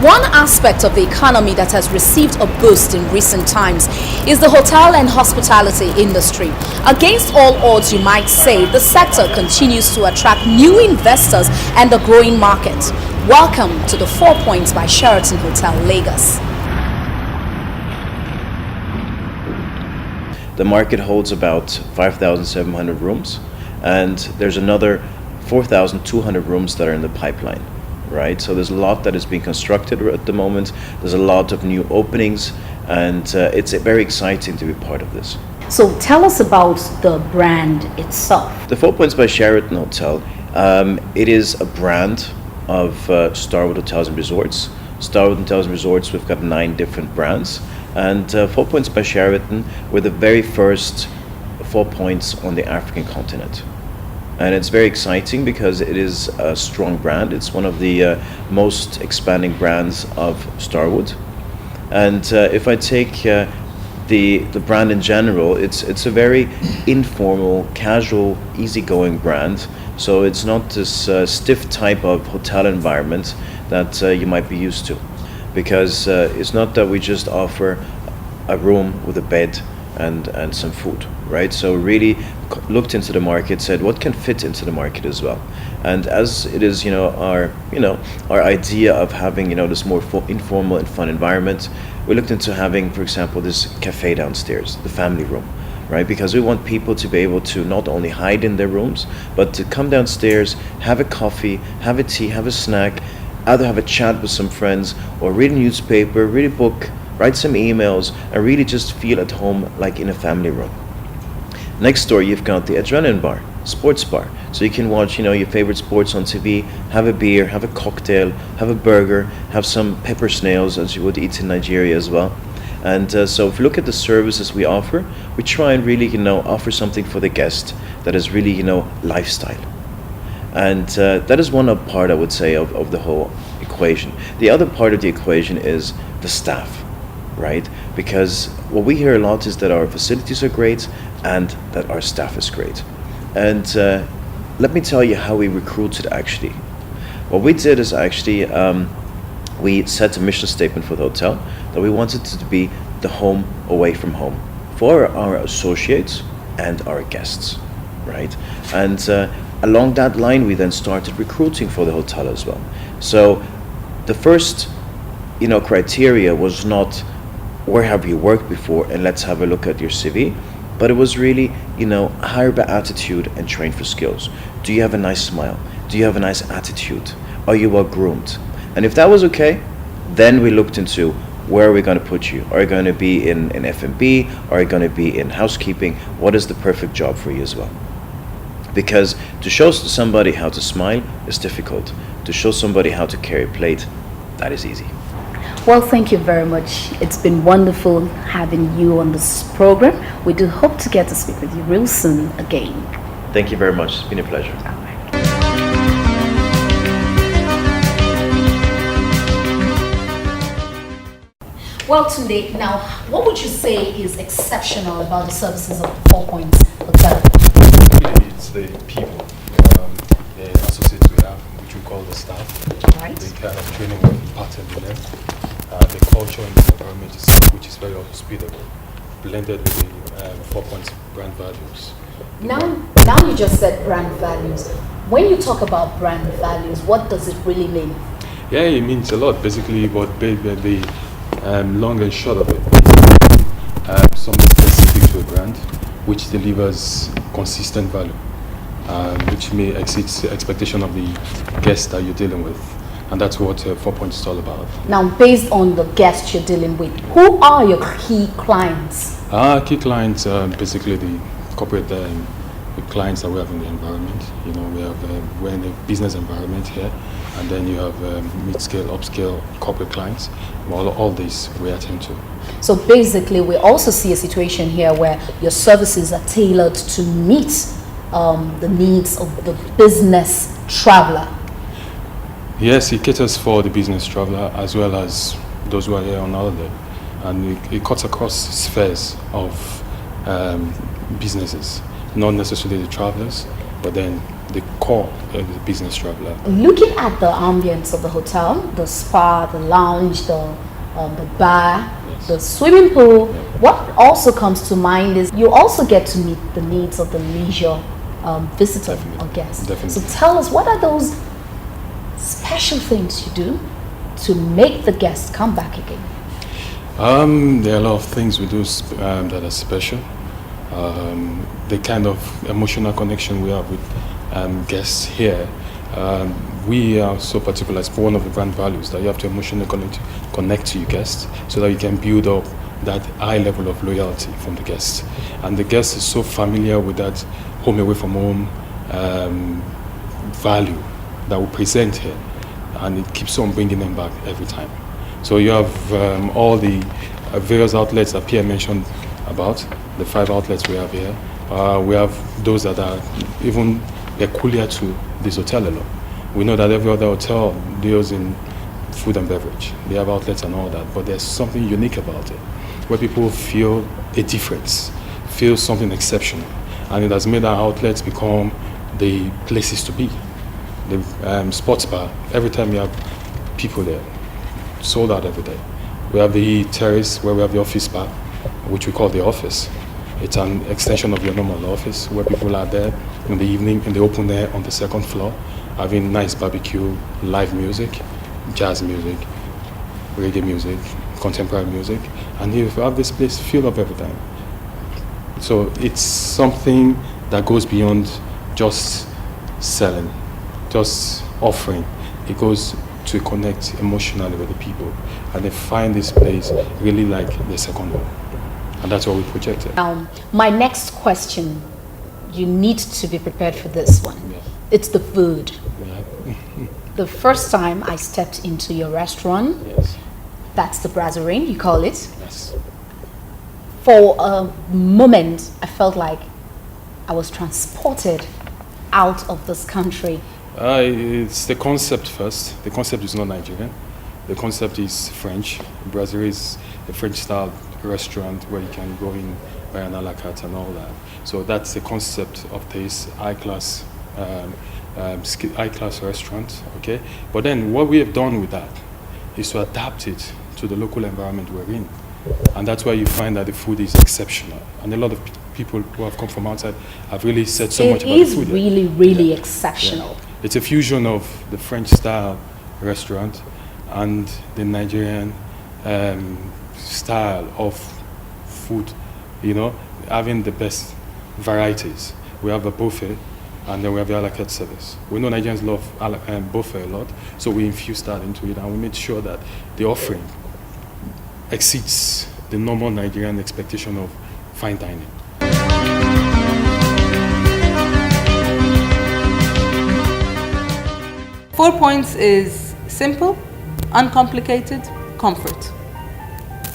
One aspect of the economy that has received a boost in recent times is the hotel and hospitality industry. Against all odds, you might say, the sector continues to attract new investors and a growing market. Welcome to the 4 Points by Sheraton Hotel, Lagos. The market holds about 5,700 rooms, and there's another 4,200 rooms that are in the pipeline. Right, so there's a lot that is being constructed at the moment. There's a lot of new openings, and it's very exciting to be part of this. So tell us about the brand itself. The 4 Points by Sheraton Hotel, it is a brand of Starwood Hotels and Resorts. Starwood Hotels and Resorts, we've got 9 different brands, and 4 Points by Sheraton were the very first 4 Points on the African continent. And it's very exciting because it is a strong brand. It's one of the most expanding brands of Starwood. And if I take the brand in general, it's a very informal, casual, easygoing brand. So it's not this stiff type of hotel environment that you might be used to. Because it's not that we just offer a room with a bed and some food, right? So really looked into the market, said what can fit into the market as well. And as it is, our idea of having, this more informal and fun environment, we looked into having, for example, this cafe downstairs, the family room, right? Because we want people to be able to not only hide in their rooms, but to come downstairs, have a coffee, have a tea, have a snack, either have a chat with some friends or read a newspaper, read a book, write some emails, and really just feel at home like in a family room. Next door, you've got the Adrenaline Bar, sports bar. So you can watch, your favorite sports on TV, have a beer, have a cocktail, have a burger, have some pepper snails as you would eat in Nigeria as well. And so if you look at the services we offer, we try and really, offer something for the guest that is really, lifestyle. And that is one part, I would say, of the whole equation. The other part of the equation is the staff. Right? Because what we hear a lot is that our facilities are great and that our staff is great. And let me tell you how we recruited actually. What we did is actually we set a mission statement for the hotel that we wanted it to be the home away from home for our associates and our guests, right? And along that line, we then started recruiting for the hotel as well. So the first, criteria was not where have you worked before and let's have a look at your CV, but it was really, hire by attitude and train for skills. Do you have a nice smile? Do you have a nice attitude? Are you well groomed? And if that was okay, then we looked into where are we going to put you? Are you going to be in F&B? Are you going to be in housekeeping? What is the perfect job for you as well? Because to show somebody how to smile is difficult. To show somebody how to carry a plate, that is easy. Well, thank you very much. It's been wonderful having you on this program. We do hope to get to speak with you real soon again. Thank you very much. It's been a pleasure. Well, Tunde, now, what would you say is exceptional about the services of 4 Points Hotel? It's the people, the associates we have, which we call the staff. Right. The kind of training we've imparted in them. The culture and the environment itself, which is very hospitable, blended with the 4 Points brand values. Now you just said brand values. When you talk about brand values, what does it really mean? Yeah, it means a lot. Basically, what the long and short of it, something specific to a brand, which delivers consistent value, which may exceed the expectation of the guests that you're dealing with. And that's what 4 Points is all about. Now, based on the guests you're dealing with, who are your key clients? Key clients are basically the corporate the clients that we have in the environment. We're in a business environment here, and then you have mid-scale, upscale corporate clients. All these we attend to. So basically, we also see a situation here where your services are tailored to meet the needs of the business traveler. Yes, it caters for the business traveler as well as those who are here on holiday, and it cuts across spheres of businesses, not necessarily the travelers, but then the core of the business traveler. Looking at the ambience of the hotel, the spa, the lounge, the bar, the swimming pool, what also comes to mind is you also get to meet the needs of the leisure visitor or guest. Definitely. So tell us, what are those special things you do to make the guests come back again? There are a lot of things we do that are special. The kind of emotional connection we have with guests here. We are so particular. It's one of the brand values that you have to emotionally connect to your guests so that you can build up that high level of loyalty from the guests. And the guest is so familiar with that home away from home value that we present here, and it keeps on bringing them back every time. So you have all the various outlets that Pierre mentioned about, the 5 outlets we have here. We have those that are even peculiar to this hotel alone. We know that every other hotel deals in food and beverage. They have outlets and all that, but there's something unique about it, where people feel a difference, feel something exceptional. And it has made our outlets become the places to be. The sports bar, every time you have people there, sold out every day. We have the terrace where we have the office bar, which we call the office. It's an extension of your normal office where people are there in the evening in the open air on the 2nd floor, having nice barbecue, live music, jazz music, reggae music, contemporary music, and you have this place filled up every time. So it's something that goes beyond just selling, just offering. It goes to connect emotionally with the people, and they find this place really like their second home. And that's what we projected. My next question, you need to be prepared for this one. Yeah. It's the food. Yeah. The first time I stepped into your restaurant, Yes. that's the Brasserie, you call it. Yes. For a moment, I felt like I was transported out of this country. It's the concept first. The concept is not Nigerian. The concept is French. Brasserie is a French-style restaurant where you can go in, buy an a la carte and all that. So that's the concept of this high-class restaurant. Okay. But then what we have done with that is to adapt it to the local environment we're in, and that's why you find that the food is exceptional. And a lot of people who have come from outside have really said so much about the food. It is really exceptional. Yeah. It's a fusion of the French-style restaurant and the Nigerian style of food, you know, having the best varieties. We have a buffet, and then we have the a la carte service. We know Nigerians love buffet a lot, so we infused that into it, and we made sure that the offering exceeds the normal Nigerian expectation of fine dining. Four Points is simple, uncomplicated, comfort.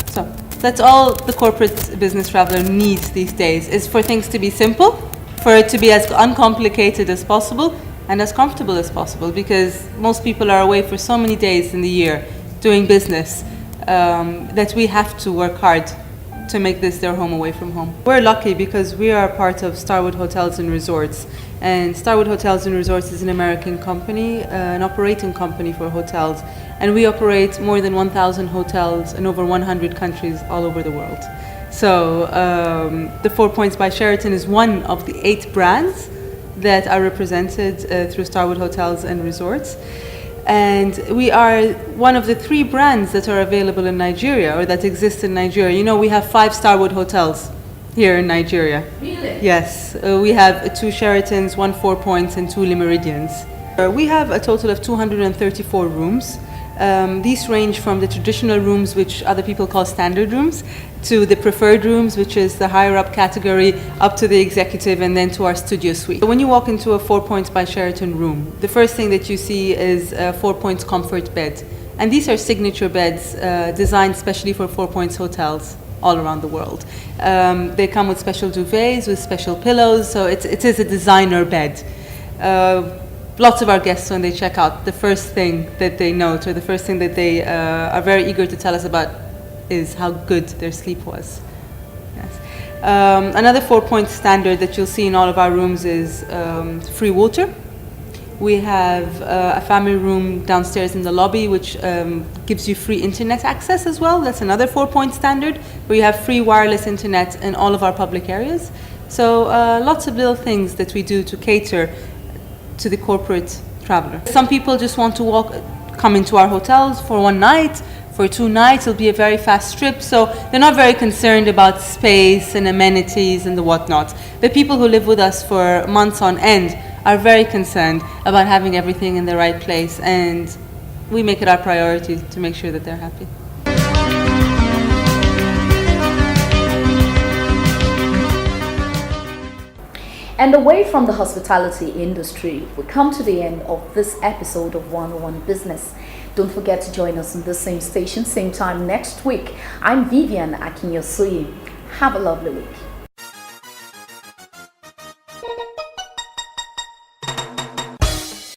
So that's all the corporate business traveler needs these days, is for things to be simple, for it to be as uncomplicated as possible and as comfortable as possible, because most people are away for so many days in the year doing business that we have to work hard to make this their home away from home. We're lucky because we are part of Starwood Hotels and Resorts, and Starwood Hotels and Resorts is an American company, an operating company for hotels, and we operate more than 1,000 hotels in over 100 countries all over the world. So the 4 Points by Sheraton is one of the 8 brands that are represented through Starwood Hotels and Resorts. And we are one of the 3 brands that are available in Nigeria, or that exist in Nigeria. You know, we have 5 Starwood hotels here in Nigeria. Really? Yes. We have 2 Sheratons, 1 4 Points, and 2 Le Meridians. We have a total of 234 rooms. These range from the traditional rooms, which other people call standard rooms, to the preferred rooms, which is the higher up category, up to the executive, and then to our studio suite. When you walk into a 4 Points by Sheraton room, the first thing that you see is a 4 Points comfort bed. And these are signature beds designed specially for 4 Points hotels all around the world. They come with special duvets, with special pillows, so it is a designer bed. Lots of our guests, when they check out, the first thing that they note, or the first thing that they are very eager to tell us about, is how good their sleep was. Yes. Another 4-point standard that you'll see in all of our rooms is free water. We have a family room downstairs in the lobby, which gives you free internet access as well. That's another 4-point standard, where you have free wireless internet in all of our public areas. So lots of little things that we do to cater to the corporate traveler. Some people just want to come into our hotels for one night. For 2 nights, it'll be a very fast trip, so they're not very concerned about space and amenities and the whatnot. The people who live with us for months on end are very concerned about having everything in the right place, and we make it our priority to make sure that they're happy. And away from the hospitality industry, we come to the end of this episode of 101 Business. Don't forget to join us on the same station, same time next week. I'm Vivian Akinyosuyi. Have a lovely week.